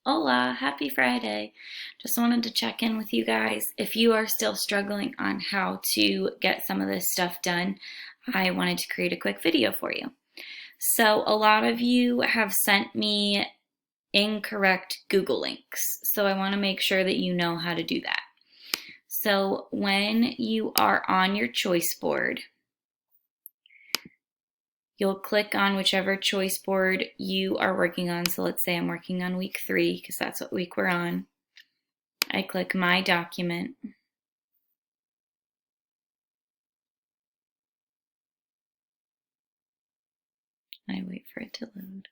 Hola, happy Friday. Just wanted to check in with you guys. If you are still struggling on how to get some of this stuff done, I wanted to create a quick video for you. So, a lot of you have sent me incorrect Google links, so I want to make sure that you know how to do that. So, when you are on your choice board, you'll click on whichever choice board you are working on. So let's say I'm working on week 3 because that's what week we're on. I click My Document. I wait for it to load.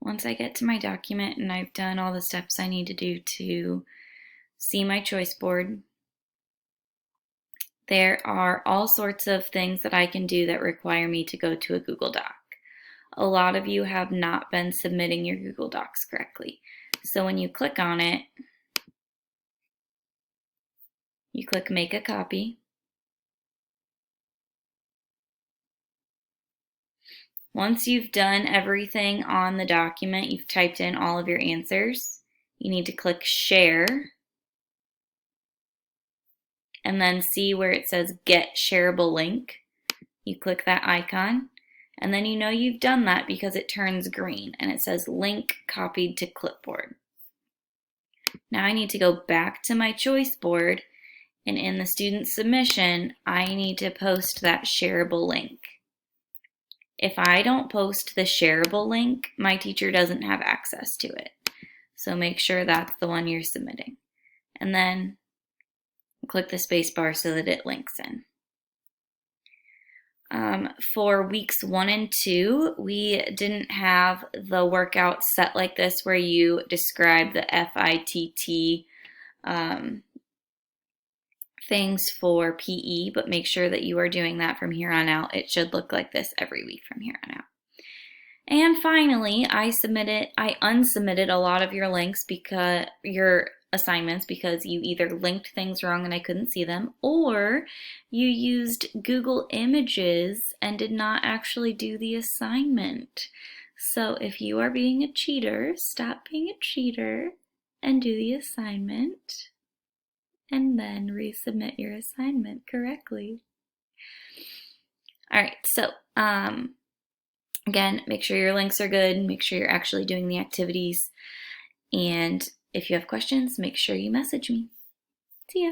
Once I get to my document and I've done all the steps I need to do to see my choice board, there are all sorts of things that I can do that require me to go to a Google Doc. A lot of you have not been submitting your Google Docs correctly. So when you click on it, you click Make a Copy. Once you've done everything on the document, you've typed in all of your answers, you need to click Share and then see where it says Get Shareable Link. You click that icon and then you know you've done that because it turns green and it says Link Copied to Clipboard. Now I need to go back to my choice board, and in the student submission, I need to post that shareable link. If I don't post the shareable link, my teacher doesn't have access to it. So make sure that's the one you're submitting. And then click the space bar so that it links in. For weeks 1 and 2, we didn't have the workout set like this where you describe the FITT things for PE, but make sure that you are doing that from here on out. It should look like this every week from here on out. And finally, I unsubmitted a lot of your links because your assignments because you either linked things wrong and I couldn't see them, or you used Google Images and did not actually do the assignment. So if you are being a cheater, stop being a cheater and do the assignment and then resubmit your assignment correctly. All right, so again, make sure your links are good, make sure you're actually doing the activities, and if you have questions, make sure you message me. See ya.